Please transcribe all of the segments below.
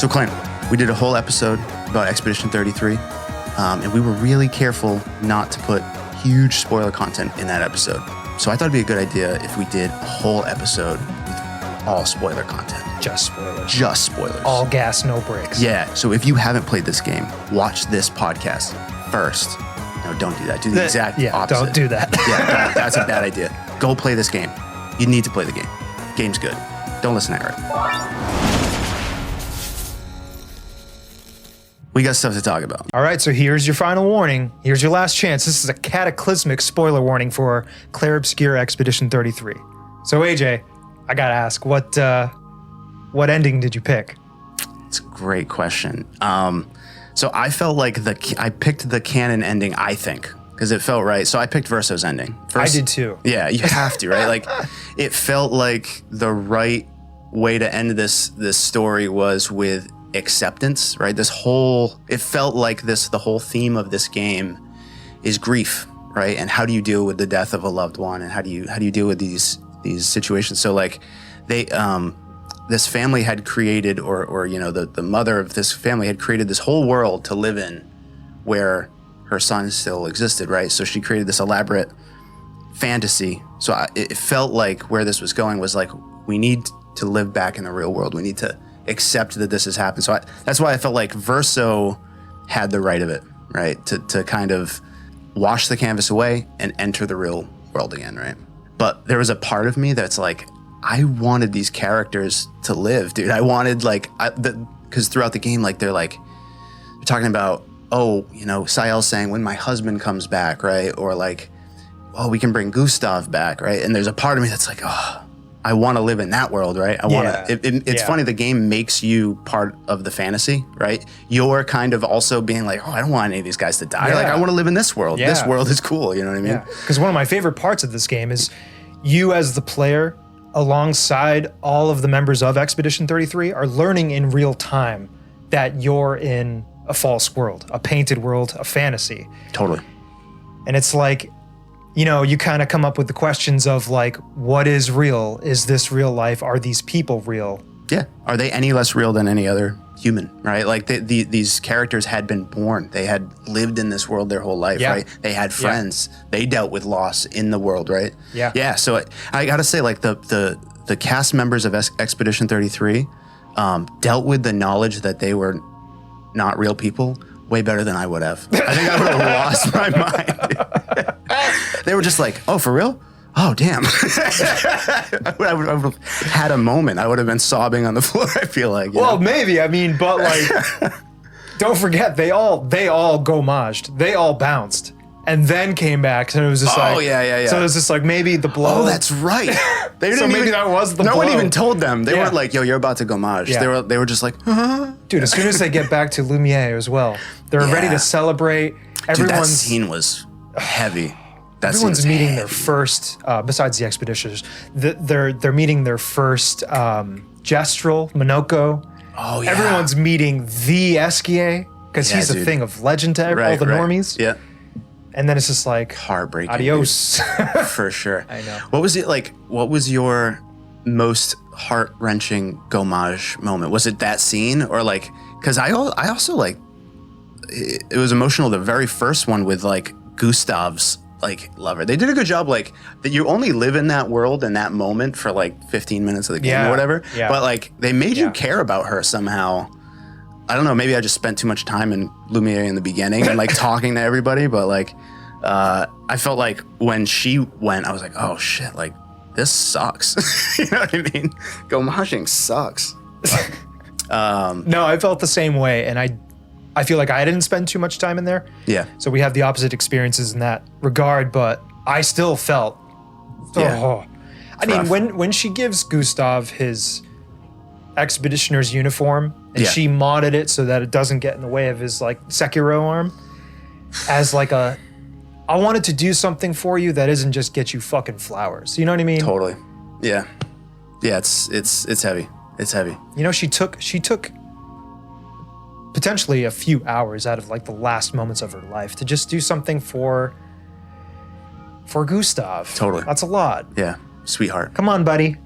So Claim, we did a whole episode about Expedition 33, and we were really careful not to put huge spoiler content in that episode. So I thought it'd be a good idea if we did a whole episode with all spoiler content. Just spoilers. Just spoilers. All gas, no brakes. Yeah, so if you haven't played this game, watch this podcast first. No, don't do that. Do the exact opposite. Don't do that. Yeah, that's a bad idea. Go play this game. You need to play the game. Game's good. Don't listen to Eric. We got stuff to talk about. All right, so here's your final warning. Here's your last chance. This is a cataclysmic spoiler warning for Clair Obscur Expedition 33. So AJ, I gotta ask, what ending did you pick? It's a great question. So I felt like I picked the canon ending, I think, because it felt right. So I picked Verso's ending. I did too. Yeah, you have to, right? Like, it felt like the right way to end this story was with acceptance, right? It felt like the whole theme of this game is grief, right? And how do you deal with the death of a loved one, and how do you deal with these situations? So like this family had created, or the mother of this family had created this whole world to live in where her son still existed, right? So she created this elaborate fantasy. So it felt like where this was going was like, we need to live back in the real world. We need to accept that this has happened. So that's why I felt like Verso had the right of it, right? To kind of wash the canvas away and enter the real world again, right? But there was a part of me that's like, I wanted these characters to live, dude. I wanted because throughout the game, like they're talking about, Sayel's saying when my husband comes back, right? Or like, oh, we can bring Gustav back, right? And there's a part of me that's like, oh, I want to live in that world, right? It's funny, the game makes you part of the fantasy, right? You're kind of also being like, oh, I don't want any of these guys to die. Yeah. Like, I want to live in this world. Yeah. This world is cool, you know what I mean? Yeah, because one of my favorite parts of this game is you as the player, alongside all of the members of Expedition 33, are learning in real time that you're in a false world, a painted world, a fantasy. Totally. And it's like, you kind of come up with the questions of like, what is real? Is this real life? Are these people real? Yeah. Are they any less real than any other human, right? Like these characters had been born. They had lived in this world their whole life, right? They had friends. Yeah. They dealt with loss in the world, right? Yeah. Yeah. So I got to say, like the cast members of Expedition 33 dealt with the knowledge that they were not real people way better than I would have. I think I would have lost my mind. They were just like, oh, for real? Oh, damn. I would have had a moment. I would have been sobbing on the floor, I feel like. Well, maybe. I mean, but like, don't forget, they all gomaged. They all bounced. And then came back, and it was just So it was just like, maybe the blow. Oh, that's right. They didn't maybe that was the blow. No one even told them. They weren't like, yo, you're about to gomage. Yeah. They were just like, huh? Dude, as soon as they get back to Lumiere as well, they're ready to celebrate. Dude, that scene was heavy. Everyone's meeting their first, besides the expeditioners, they're meeting their first Gestrel, Minoko. Oh, yeah. Everyone's meeting the Esquie, because he's a thing of legend to all the normies. Yeah. And then it's just like, heartbreaking. Adios. For sure. I know. What was it like? What was your most heart-wrenching gomage moment? Was it that scene, or like, because I also like, it was emotional, the very first one with like Gustav's like lover. They did a good job, like, that you only live in that world in that moment for like 15 minutes of the game or whatever. Yeah. But like, they made you care about her somehow. I don't know, maybe I just spent too much time in Lumiere in the beginning and like talking to everybody, but like, I felt like when she went, I was like, oh shit, like, this sucks. You know what I mean? Gomaging sucks. No, I felt the same way, and I feel like I didn't spend too much time in there. Yeah. So we have the opposite experiences in that regard, but I still felt, I mean, when she gives Gustav his expeditioner's uniform, and she modded it so that it doesn't get in the way of his like Sekiro arm, as like I wanted to do something for you that isn't just get you fucking flowers. You know what I mean? Totally. Yeah. Yeah, it's heavy. It's heavy. You know, she took potentially a few hours out of like the last moments of her life to just do something for Gustav. Totally. That's a lot. Yeah. Sweetheart. Come on, buddy.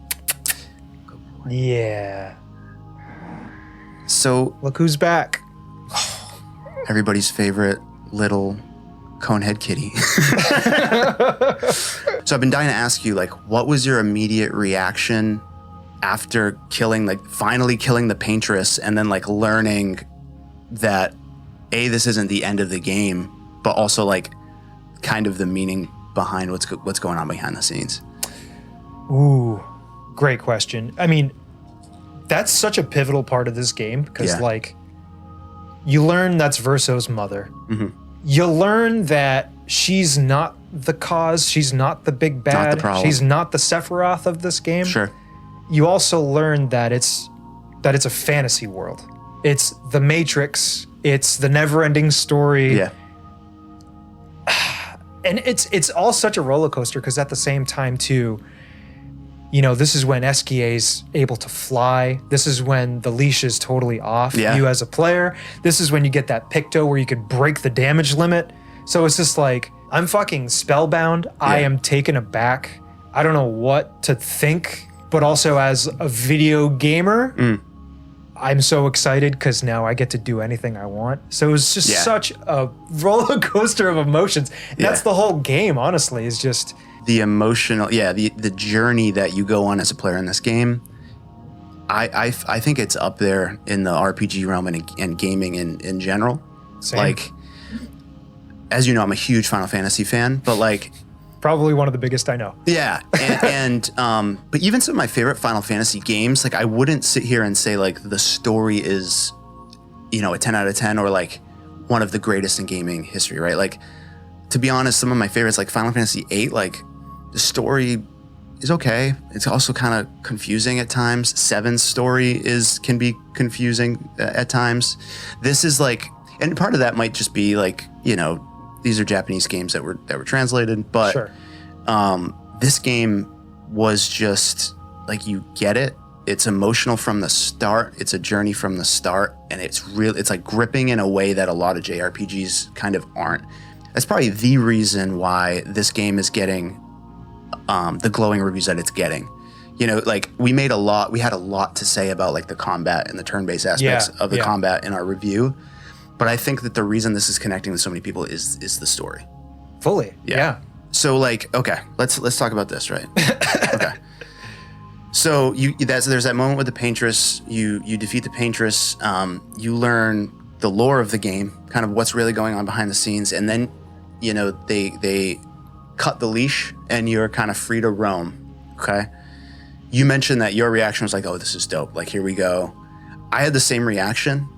Yeah. So look who's back. Everybody's favorite little conehead kitty. So I've been dying to ask you, like, what was your immediate reaction after finally killing the paintress, and then like learning that this isn't the end of the game, but also like kind of the meaning behind what's going on behind the scenes? Ooh, great question. I mean, that's such a pivotal part of this game because like you learn that's Verso's mother. Mm-hmm. You learn that she's not the cause. She's not the big bad. Not the problem. She's not the Sephiroth of this game. Sure. You also learn that it's a fantasy world. It's the Matrix. It's the never-ending story. Yeah. And it's all such a roller coaster because at the same time too, you know, this is when Esquie's able to fly. This is when the leash is totally off you as a player. This is when you get that Picto where you could break the damage limit. So it's just like, I'm fucking spellbound. Yeah. I am taken aback. I don't know what to think, but also as a video gamer, I'm so excited because now I get to do anything I want. So it was just such a roller coaster of emotions. That's the whole game, honestly, is just the emotional, the journey that you go on as a player in this game. I think it's up there in the RPG realm and gaming in general. Same. Like, as you know, I'm a huge Final Fantasy fan, but like, probably one of the biggest I know. Yeah, and but even some of my favorite Final Fantasy games, like I wouldn't sit here and say like the story is, you know, a 10 out of 10 or like one of the greatest in gaming history, right? Like, to be honest, some of my favorites, like Final Fantasy VIII, like the story is okay. It's also kind of confusing at times. 7's story can be confusing at times. This is like, and part of that might just be like, you know, these are Japanese games that were translated, but sure. This game was just like, you get it. It's emotional from the start. It's a journey from the start, and it's like gripping in a way that a lot of JRPGs kind of aren't. That's probably the reason why this game is getting the glowing reviews that it's getting. You know, like we had a lot to say about like the combat and the turn-based aspects of the combat in our review. But I think that the reason this is connecting with so many people is the story. Fully. Yeah. So like, okay, let's talk about this, right? Okay. So there's that moment with the paintress. You defeat the paintress. You learn the lore of the game, kind of what's really going on behind the scenes, and then, you know, they cut the leash and you're kind of free to roam. Okay. You mentioned that your reaction was like, "Oh, this is dope. Like, here we go." I had the same reaction.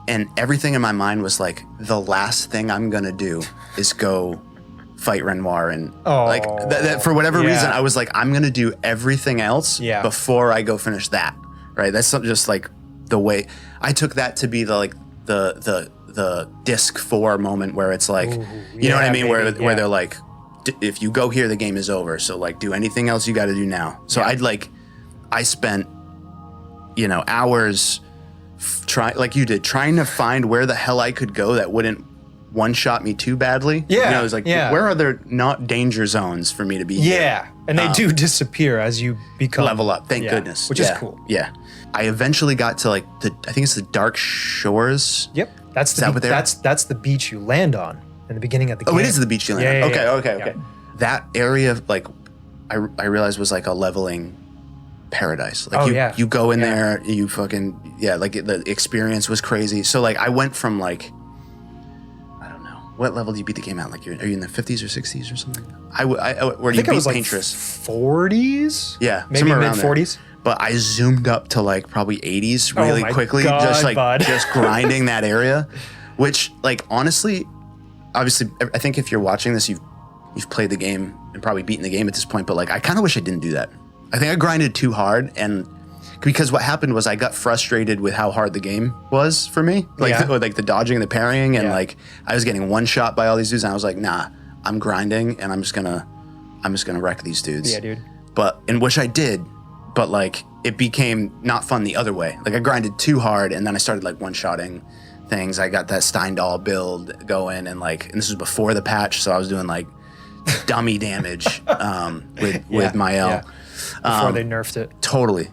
And everything in my mind was like, the last thing I'm gonna do is go fight Renoir, and like that for whatever reason, I was like, I'm gonna do everything else before I go finish that. Right? That's just like the way I took that to be the disc 4 moment where it's like, you know what I mean, where they're like, if you go here, the game is over. So like, do anything else you got to do now. So I spent, you know, hours. Like you did, trying to find where the hell I could go that wouldn't one-shot me too badly. Yeah. You know, I was like, where are there not danger zones for me to be? Yeah. And they do disappear as you become level up. Thank goodness. Which is cool. Yeah. I eventually got to like I think it's the Dark Shores. Yep. That's the beach you land on in the beginning of the game. Oh, it is the beach you land on. Okay. Yeah. That area, like, I realized was like a leveling paradise. Like you go in there, you fucking like the experience was crazy. So like I went from like, I don't know, what level do you beat the game at? Like are you in the 50s or 60s or something? Where you beat Paintress? 40s. Yeah, maybe mid 40s. But I zoomed up to like probably 80s really quickly, just grinding that area. Which like honestly, obviously, I think if you're watching this, you've played the game and probably beaten the game at this point. But like I kind of wish I didn't do that. I think I grinded too hard, and because what happened was I got frustrated with how hard the game was for me, like the dodging and the parrying, and like I was getting one shot by all these dudes, and I was like, nah, I'm grinding, and I'm just gonna wreck these dudes. Yeah, dude. And which I did, but like it became not fun the other way. Like I grinded too hard, and then I started like one-shotting things. I got that Steindal build going, and this was before the patch, so I was doing like dummy damage with Mael. Yeah. Before they nerfed it. Totally.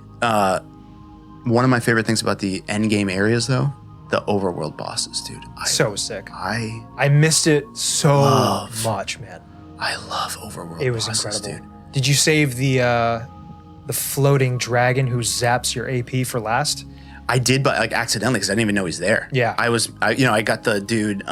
One of my favorite things about the end game areas, though, the overworld bosses, dude. So sick. I missed it so much, man. I love overworld. It was bosses, incredible. dude. Did you save the floating dragon who zaps your AP for last? I did, but like accidentally, because I didn't even know he's there. Yeah. I got the dude.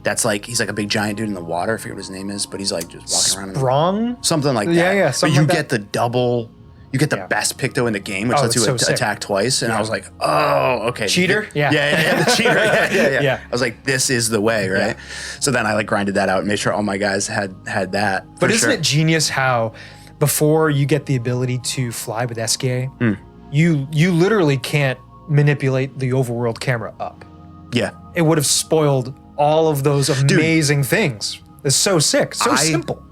That's like he's like a big giant dude in the water. I forget what his name is, but he's like just walking around. Sprung? Something like that. Yeah. But you get the double. You get the best Picto in the game, which lets you attack twice. And I was like, oh, okay. Cheater? Yeah, the cheater. Yeah. I was like, this is the way, right? Yeah. So then I like grinded that out and made sure all my guys had that. But isn't it genius how before you get the ability to fly with Esquie, you literally can't manipulate the overworld camera up. Yeah. It would have spoiled all of those amazing things. It's so sick, so simple.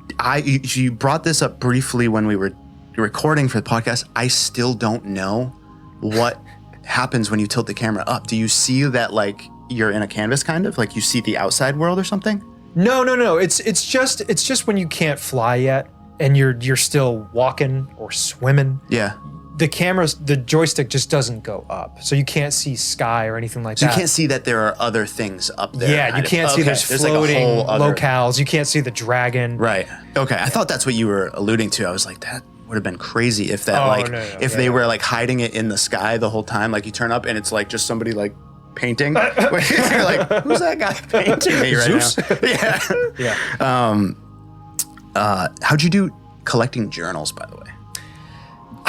You brought this up briefly when we were recording for the podcast. I still don't know what happens when you tilt the camera up. Do you see that like you're in a canvas kind of? Like you see the outside world or something? No. It's just when you can't fly yet and you're still walking or swimming. Yeah. The joystick just doesn't go up. So you can't see sky or anything like that. So you can't see that there are other things up there. Yeah, you can't see there's floating locales. You can't see the dragon. Right. Okay. I thought that's what you were alluding to. I was like, that would have been crazy if that if they were like hiding it in the sky the whole time. Like you turn up and it's like just somebody like painting. You're like, who's that guy painting me right Zeus? now? Yeah. How'd you do collecting journals, by the way?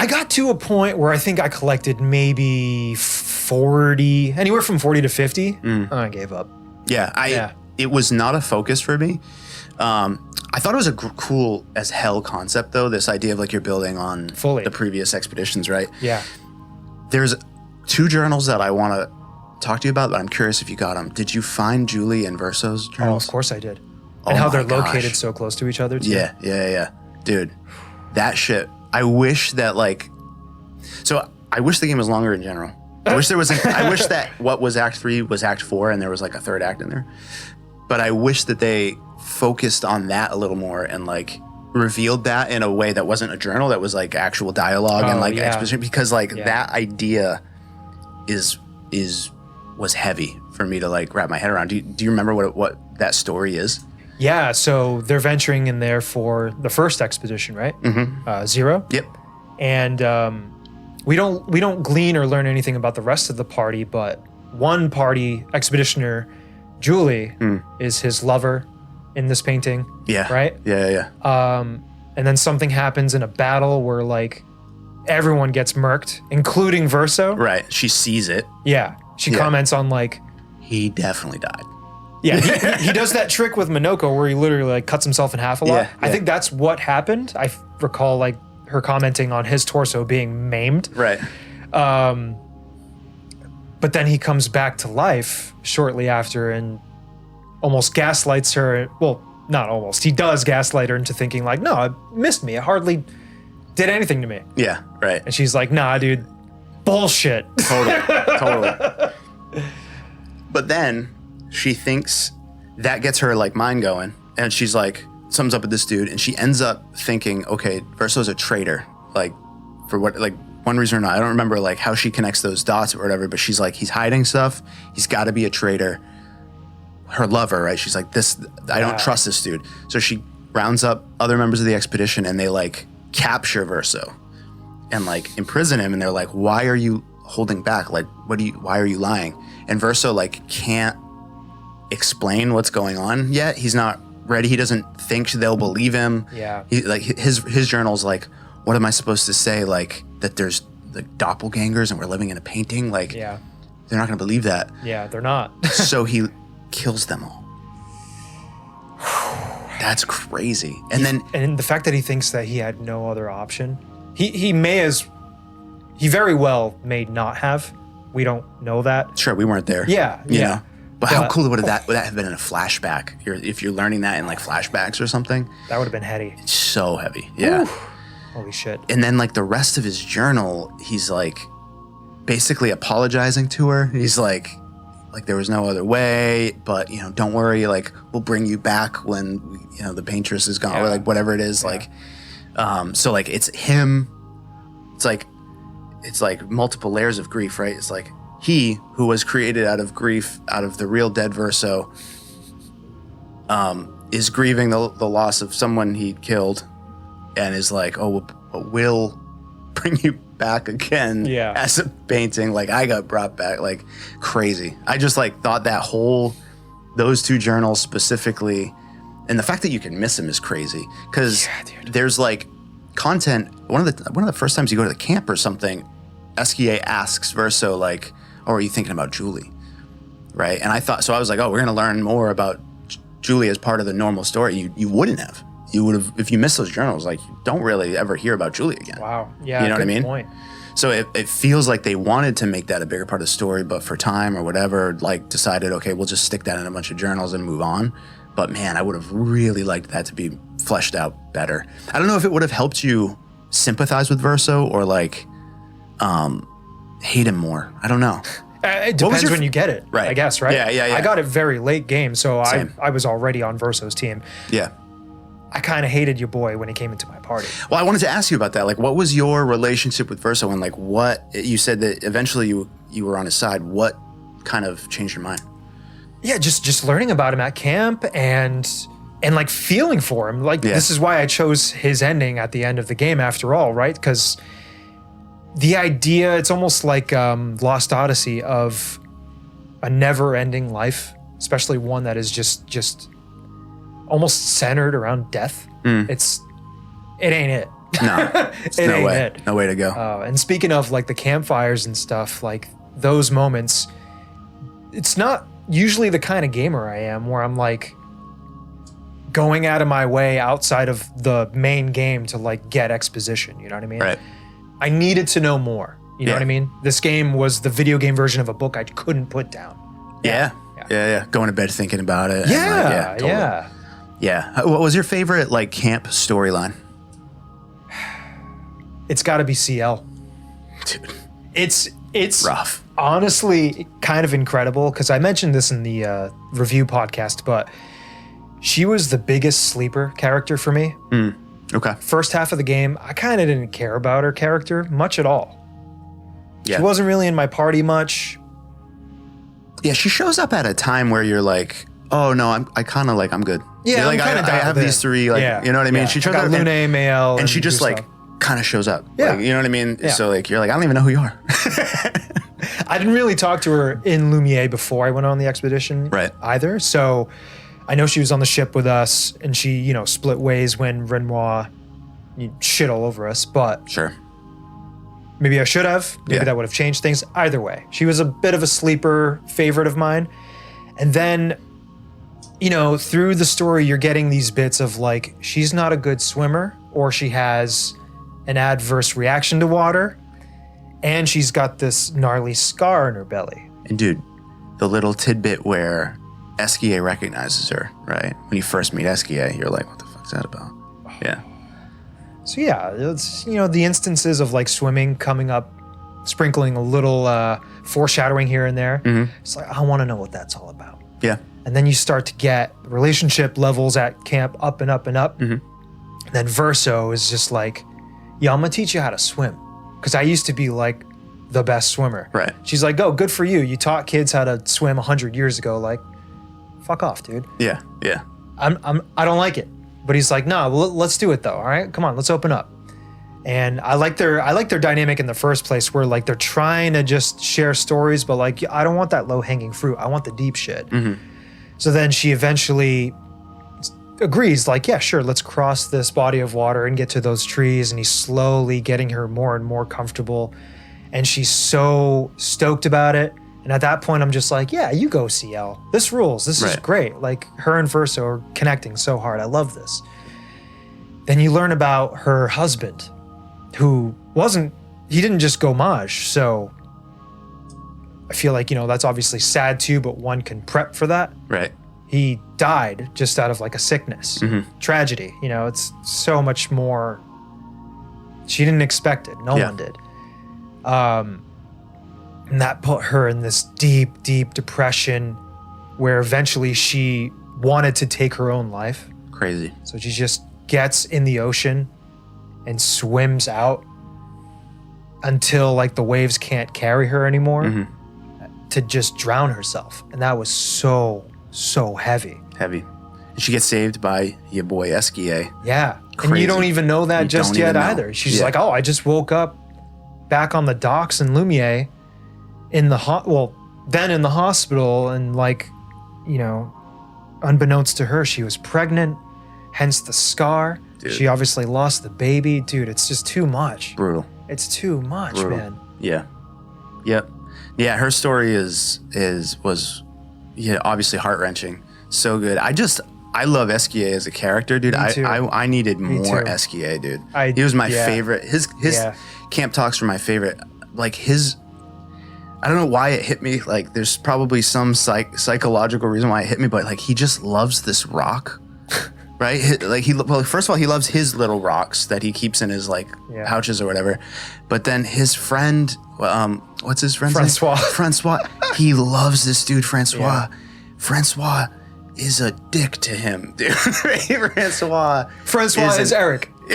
I got to a point where I think I collected maybe 40, anywhere from 40 to 50. I gave up. Yeah, it was not a focus for me. I thought it was a cool as hell concept, though, this idea of like you're building on the previous expeditions, right? Yeah. There's 2 journals that I want to talk to you about, but I'm curious if you got them. Did you find Julie and Verso's journals? Oh, of course I did. And how they're located so close to each other, too. Yeah. Dude, that shit. I wish that I wish the game was longer in general. I wish that what was Act 3 was Act 4 and there was like a third act in there. But I wish that they focused on that a little more and like revealed that in a way that wasn't a journal, that was like actual dialogue and like exposition, because like that idea was heavy for me to like wrap my head around. Do you remember what that story is? Yeah, so they're venturing in there for the first expedition, right? 0. Yep. And we don't glean or learn anything about the rest of the party, but one party expeditioner, Julie, is his lover in this painting. Yeah. Right? Yeah. And then something happens in a battle where like everyone gets murked, including Verso. Right. She sees it. Yeah. She comments on like, he definitely died. Yeah, he does that trick with Minoko where he literally like cuts himself in half a lot. I think that's what happened. I recall like her commenting on his torso being maimed. Right. But then he comes back to life shortly after and almost gaslights her. Well, not almost. He does gaslight her into thinking like, no, it missed me. It hardly did anything to me. Yeah, right. And she's like, nah, dude, bullshit. Totally. But then she thinks that gets her like mind going, and she's like sums up with this dude, and she ends up thinking, okay, Verso's a traitor, like for what, like one reason or not. I don't remember like how she connects those dots or whatever, but she's like, he's hiding stuff. He's got to be a traitor. Her lover, right? She's like, I don't trust this dude. So she rounds up other members of the expedition, and they like capture Verso and like imprison him. And they're like, why are you holding back? Like, why are you lying? And Verso like can't explain what's going on yet. He's not ready. He doesn't think they'll believe him. Yeah. He, like his journal's like, what am I supposed to say? Like that there's like doppelgangers and we're living in a painting. Like, they're not going to believe that. Yeah, they're not. So he kills them all. That's crazy. And the fact that he thinks that he had no other option, he very well may not have. We don't know that. Sure, we weren't there. Yeah. You know? But how cool would that have been in a flashback? If you're learning that in like flashbacks or something. That would have been heady. It's so heavy. Yeah. Oof. Holy shit. And then like the rest of his journal, he's like basically apologizing to her. He's like there was no other way, but you know, don't worry, like we'll bring you back when you know the paintress is gone, or like whatever it is. Like so like it's him. It's like it's like multiple layers of grief, right? It's like he who was created out of grief, out of the real dead Verso, is grieving the loss of someone he killed, and is like, oh, we'll bring you back again as a painting. Like, I got brought back, like, crazy. I just like thought those two journals specifically, and the fact that you can miss them is crazy, because there's like content. One of the first times you go to the camp or something, Esquie asks Verso like, oh, are you thinking about Julie? Right? And I was like, oh, we're gonna learn more about Julie as part of the normal story. You wouldn't have. You would have, if you miss those journals, like, you don't really ever hear about Julie again. Wow. Yeah. You know what I mean? Point. So it feels like they wanted to make that a bigger part of the story, but for time or whatever, like, decided, okay, we'll just stick that in a bunch of journals and move on. But man, I would have really liked that to be fleshed out better. I don't know if it would have helped you sympathize with Verso or like hate him more. I don't know. It depends when you get it, right? I guess, right? Yeah. I got it very late game, so Same. I was already on Verso's team. Yeah. I kind of hated your boy when he came into my party. Well, I wanted to ask you about that. Like, what was your relationship with Verso, and like, what you said that eventually you were on his side. What kind of changed your mind? Yeah, just learning about him at camp and like feeling for him. Like, this is why I chose his ending at the end of the game after all, right? Because the idea, it's almost like Lost Odyssey of a never-ending life, especially one that is just almost centered around death. It ain't it. No, it's no way. It. No way to go. And speaking of like the campfires and stuff, like those moments, it's not usually the kind of gamer I am where I'm like going out of my way outside of the main game to like get exposition. You know what I mean? Right. I needed to know more. You know what I mean? This game was the video game version of a book I couldn't put down. Yeah. Going to bed thinking about it. Yeah. What was your favorite like camp storyline? It's got to be CL. Dude, it's rough. Honestly, kind of incredible, because I mentioned this in the review podcast, but she was the biggest sleeper character for me. Okay. First half of the game, I kind of didn't care about her character much at all. Yeah. She wasn't really in my party much. Yeah, she shows up at a time where you're like, oh no, I'm kind of like, I'm good. Yeah, like, I have these three, like, you know what I mean? She shows up, Lune, Mael, and she just like kind of shows up. Yeah. Like, you know what I mean? Yeah. So like, you're like, I don't even know who you are. I didn't really talk to her in Lumiere before I went on the expedition either. So I know she was on the ship with us, and she, split ways when Renoir shit all over us, but sure. Maybe I should have. Maybe that would have changed things. Either way, she was a bit of a sleeper favorite of mine. And then, through the story, you're getting these bits of like, she's not a good swimmer, or she has an adverse reaction to water, and she's got this gnarly scar in her belly. And dude, the little tidbit where Esquie recognizes her, right? When you first meet Esquie, you're like, what the fuck's that about? Yeah. So yeah, it's, the instances of like swimming coming up, sprinkling a little foreshadowing here and there. Mm-hmm. It's like, I want to know what that's all about. Yeah. And then you start to get relationship levels at camp up and up and up. Mm-hmm. And then Verso is just like, yeah, I'm going to teach you how to swim. Because I used to be like the best swimmer. Right. She's like, oh, good for you. You taught kids how to swim 100 years ago. Like, fuck off, dude. Yeah. I don't like it. But he's like, no, let's do it though. All right, come on, let's open up. And I like their dynamic in the first place, where like they're trying to just share stories, but like, I don't want that low hanging fruit. I want the deep shit. Mm-hmm. So then she eventually agrees, like, yeah, sure, let's cross this body of water and get to those trees. And he's slowly getting her more and more comfortable, and she's so stoked about it. And at that point, I'm just like, yeah, you go, CL. This rules. This is great. Like, her and Verso are connecting so hard. I love this. Then you learn about her husband, who he didn't just go mage. So I feel like, that's obviously sad too, but one can prep for that. Right. He died just out of like a sickness, tragedy. It's so much more. She didn't expect it. No one did. And that put her in this deep, deep depression, where eventually she wanted to take her own life. Crazy. So she just gets in the ocean and swims out. until like the waves can't carry her anymore Mm-hmm. to just drown herself. And that was so heavy. Heavy. And she gets saved by your boy Esquie. Yeah. Crazy. And you don't even know that just yet either. She's like, oh, I just woke up back on the docks in Lumiere in the then in the hospital, and like, you know, unbeknownst to her, she was pregnant, hence the scar. Dude. She obviously lost the baby. Dude, it's just too much. Brutal. It's too much, man. Yeah. Yep. Yeah, her story was obviously heart-wrenching. So good. I love Esquie as a character, dude. I needed more Esquie, dude. He was my favorite. His camp talks were my favorite. Like I don't know why it hit me. Like there's probably some psychological reason why it hit me, but like he just loves this rock. Right? First of all, he loves his little rocks that he keeps in his pouches or whatever. But then his friend, what's his friend's Francois. name? Francois. He loves this dude, Francois. Yeah. Francois is a dick to him, dude. Francois is Eric. He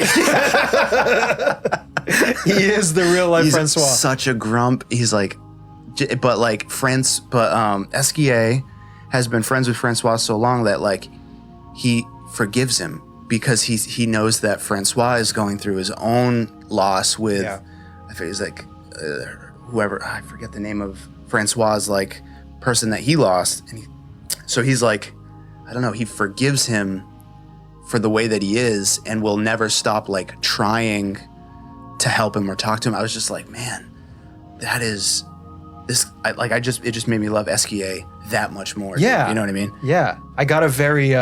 is the real life Francois. Such a grump. He's like, Esquie has been friends with Francois so long that like he forgives him because he knows that Francois is going through his own loss with, I think it's like whoever, I forget the name of Francois's like person that he lost, and so he's like, I don't know, he forgives him for the way that he is and will never stop like trying to help him or talk to him. I was just like, man, that is this. It just made me love Esquie that much more. Yeah, you know what I mean? Yeah, I got a very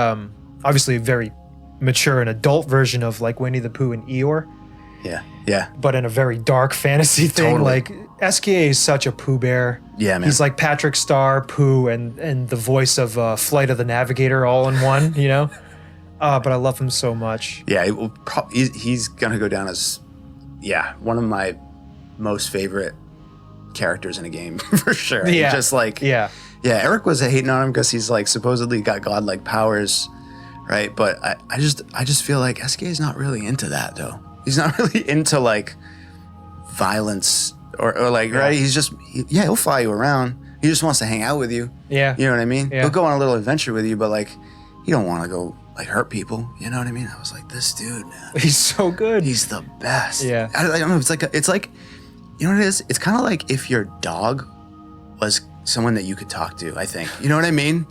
obviously a very mature and adult version of like Winnie the Pooh and Eeyore. Yeah. But in a very dark fantasy thing. Totally. Like Esquie is such a Pooh bear. Yeah, man. He's like Patrick Star, Pooh, and the voice of Flight of the Navigator all in one, you know? But I love him so much. Yeah, he's gonna go down as one of my most favorite characters in a game for sure. Yeah. Just like Eric was hating on him because he's like supposedly got godlike powers, right? But I just feel like Esquie is not really into that though. He's not really into like violence or like right. He's just he'll fly you around. He just wants to hang out with you. Yeah, you know what I mean. Yeah. He'll go on a little adventure with you, but like he don't want to go like hurt people. You know what I mean? I was like, this dude, man, he's so good. He's the best. Yeah, I don't know. It's like you know what it is? It's kind of like if your dog was someone that you could talk to, I think. You know what I mean?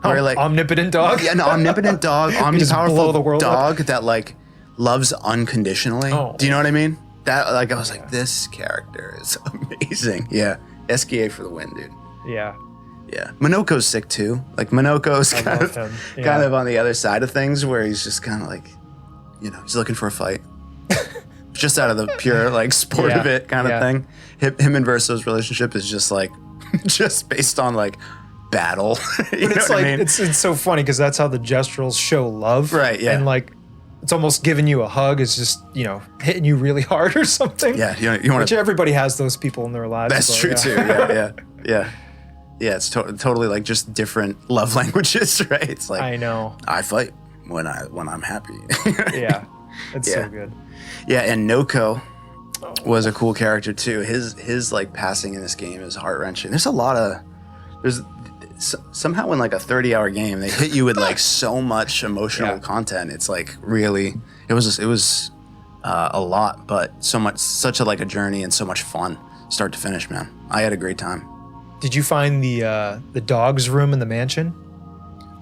Or like omnipotent dog? Yeah, an omnipotent dog, omnipowerful dog that like loves unconditionally. Oh. Do you know what I mean? That like I was like, this character is amazing. Yeah. Esquie for the win, dude. Yeah. Yeah. Minoko's sick too. Like Minoko's kind of on the other side of things where he's just kind of like, you know, he's looking for a fight. Just out of the pure like sport of it kind of thing. Him and Verso's relationship is just like just based on like battle. You know it's what like I mean? it's so funny because that's how the Gestrels show love. Right, yeah. And like it's almost giving you a hug. It's just, you know, hitting you really hard or something. Yeah, you want which everybody has those people in their lives. That's true too. Yeah. Yeah, it's totally like just different love languages, right? It's like I know. I fight when I'm happy. Yeah. It's so good. Yeah, and Noko was a cool character too. His like passing in this game is heart-wrenching. There's somehow in like a 30-hour game they hit you with like so much emotional content. It's like really it was a lot, but such a journey and so much fun start to finish, man. I had a great time. Did you find the dog's room in the mansion?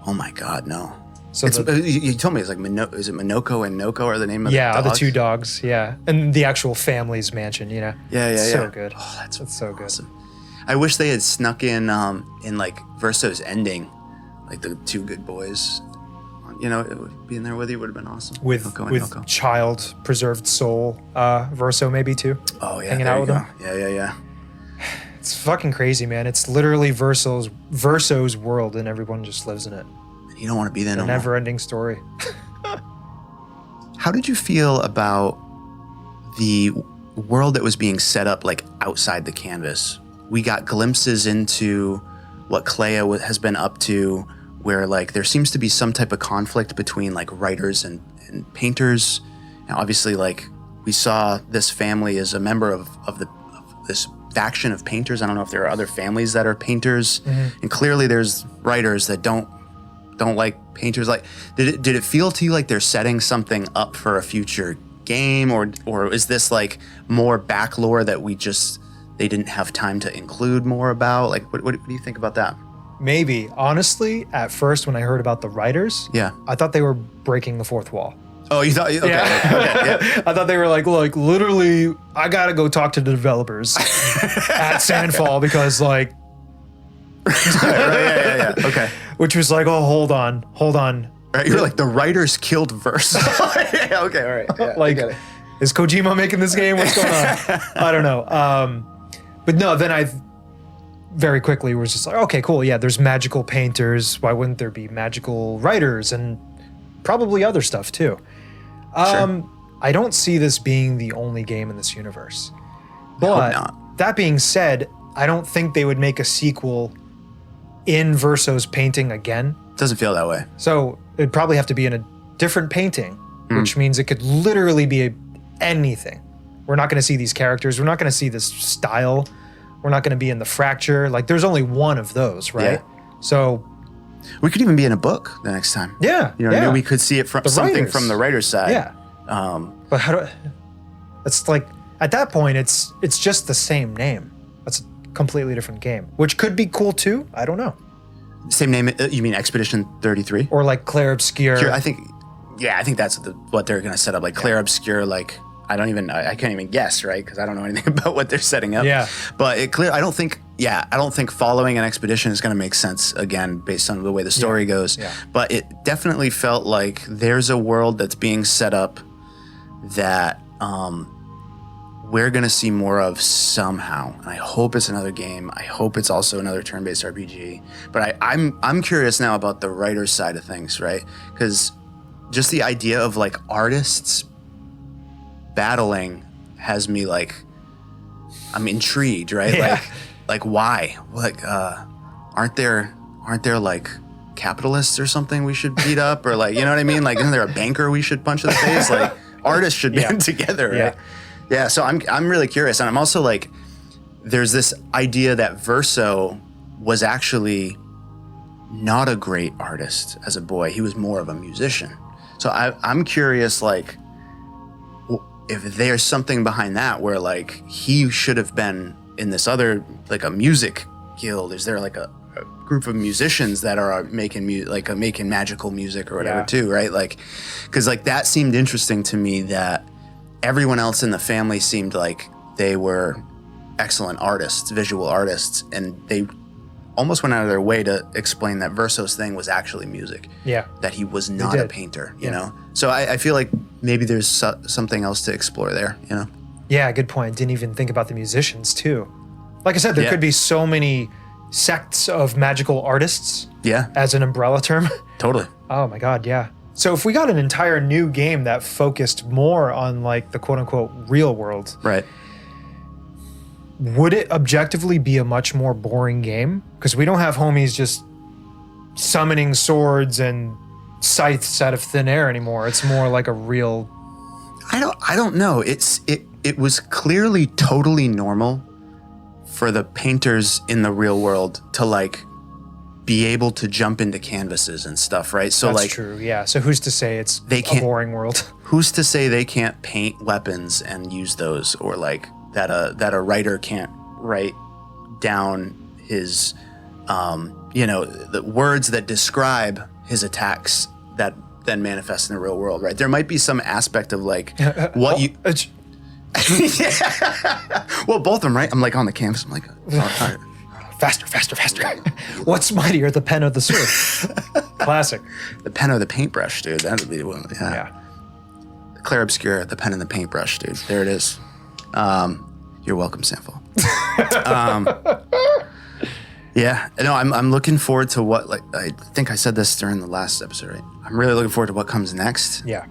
Oh my god, no. So you told me it's like is it Minoko and Noko are the name of the dogs? Yeah, the two dogs, and the actual family's mansion, you know. Yeah. So good. Oh, that's so awesome. good. I wish they had snuck in like Verso's ending, like the two good boys, you know, being there with you would have been awesome. With child preserved soul, Verso maybe too. Oh yeah, hanging out with them. Yeah. It's fucking crazy, man. It's literally Verso's world, and everyone just lives in it. You don't want to be there no more. Never-ending story. How did you feel about the world that was being set up like outside the canvas? We got glimpses into what Clair has been up to, where like there seems to be some type of conflict between like writers and painters. And obviously like we saw this family as a member of this faction of painters. I don't know if there are other families that are painters, and clearly there's writers that don't like painters. Like, did it feel to you like they're setting something up for a future game, or is this like more back lore that they didn't have time to include more about? Like, what do you think about that? Maybe. Honestly, at first when I heard about the writers, I thought they were breaking the fourth wall. Oh, you thought? Okay, yeah. I thought they were like literally, I gotta go talk to the developers at Sandfall because like. Yeah. Okay. Which was like, oh, hold on. Right, you're like, the writers killed Verso. Yeah, okay, all right. Yeah, like, is Kojima making this game? What's going on? I don't know. But no, then I very quickly was just like, okay, cool. Yeah, there's magical painters. Why wouldn't there be magical writers and probably other stuff too? Sure. I don't see this being the only game in this universe. But that being said, I don't think they would make a sequel in Verso's painting again. Doesn't feel that way. So it'd probably have to be in a different painting, which means it could literally be anything. We're not going to see these characters. We're not going to see this style. We're not going to be in the fracture. Like, there's only one of those, right? Yeah. So we could even be in a book the next time. Yeah. You know what I mean? We could see it from something from the writer's side. Yeah. But it's like, at that point, it's just the same name. That's a completely different game, which could be cool too. I don't know. Same name? You mean Expedition 33? Or like Clair Obscur. I think that's what they're going to set up. Like Clair Obscur, like, I can't even guess, right? Because I don't know anything about what they're setting up. Yeah. But I don't think following an expedition is going to make sense again based on the way the story goes. Yeah. But it definitely felt like there's a world that's being set up that we're going to see more of somehow. And I hope it's another game. I hope it's also another turn-based RPG. But I'm curious now about the writer's side of things, right? Because just the idea of like artists battling has me like, I'm intrigued, right? Yeah. Like why? Like aren't there like capitalists or something we should beat up, or like, you know what I mean? Like, isn't there a banker we should punch in the face? Like, artists should band together, right? Yeah. So I'm really curious, and I'm also like, there's this idea that Verso was actually not a great artist as a boy. He was more of a musician. So I'm curious, like, if there's something behind that where like he should have been in this other, like a music guild. Is there like a group of musicians that are making making magical music or whatever too, right? Like, because like that seemed interesting to me, that everyone else in the family seemed like they were excellent artists, visual artists, and they almost went out of their way to explain that Verso's thing was actually music. Yeah. That he was not a painter, you know? So I feel like maybe there's something else to explore there, you know? Yeah, good point. Didn't even think about the musicians too. Like I said, there could be so many sects of magical artists. Yeah. As an umbrella term. Totally. Oh my God, yeah. So if we got an entire new game that focused more on like the quote unquote real world. Right. Would it objectively be a much more boring game? Because we don't have homies just summoning swords and scythes out of thin air anymore. It's more like a real. I don't know. It was clearly totally normal for the painters in the real world to like be able to jump into canvases and stuff, right? So That's like, true. Yeah. So who's to say it's a boring world? Who's to say they can't paint weapons and use those, or like that a writer can't write down his the words that describe his attacks that then manifest in the real world, right? There might be some aspect of like what you well, both of them, right? I'm like on the canvas, I'm like faster. What's mightier, the pen or the sword? Classic. The pen or the paintbrush, dude. That would be the one. Yeah. Clair Obscur, the pen and the paintbrush, dude. There it is. You're welcome, Sandfall. Yeah, no, I'm looking forward to what, like, I think I said this during the last episode, right? I'm really looking forward to what comes next. Yeah.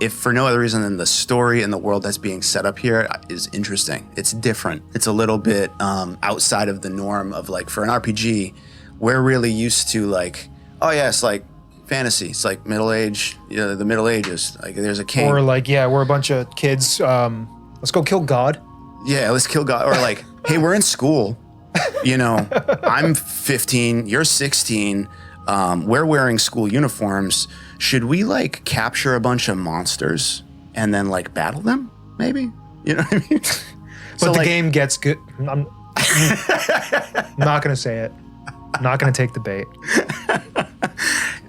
If for no other reason than the story and the world that's being set up here is interesting. It's different. It's a little bit outside of the norm of like, for an RPG, we're really used to like, oh yes, like fantasy. It's like middle age, the Middle Ages. Like there's a king. Or like, yeah, we're a bunch of kids. Let's go kill God. Yeah, let's kill God. Or like, hey, we're in school. I'm 15, you're 16. We're wearing school uniforms. Should we like capture a bunch of monsters and then like battle them? Maybe. You know what I mean? But the game gets good. I'm not gonna say it. I'm not gonna take the bait.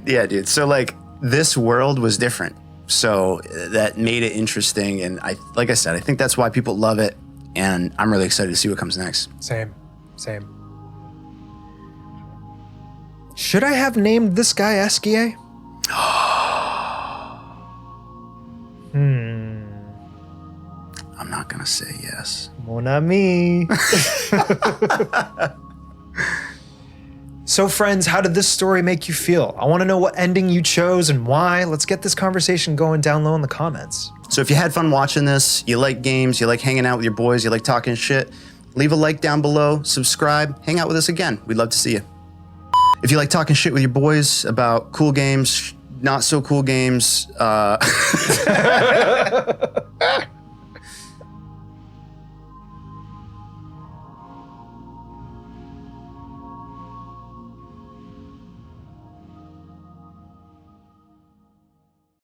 Yeah, dude. So like this world was different. So that made it interesting. And like I said, I think that's why people love it. And I'm really excited to see what comes next. Same. Should I have named this guy Esquie? I'm not gonna say yes. Mon ami. So friends, how did this story make you feel? I want to know what ending you chose and why. Let's get this conversation going down low in the comments. So if you had fun watching this, you like games, you like hanging out with your boys, you like talking shit, leave a like down below, subscribe, hang out with us again. We'd love to see you. If you like talking shit with your boys about cool games, not so cool games,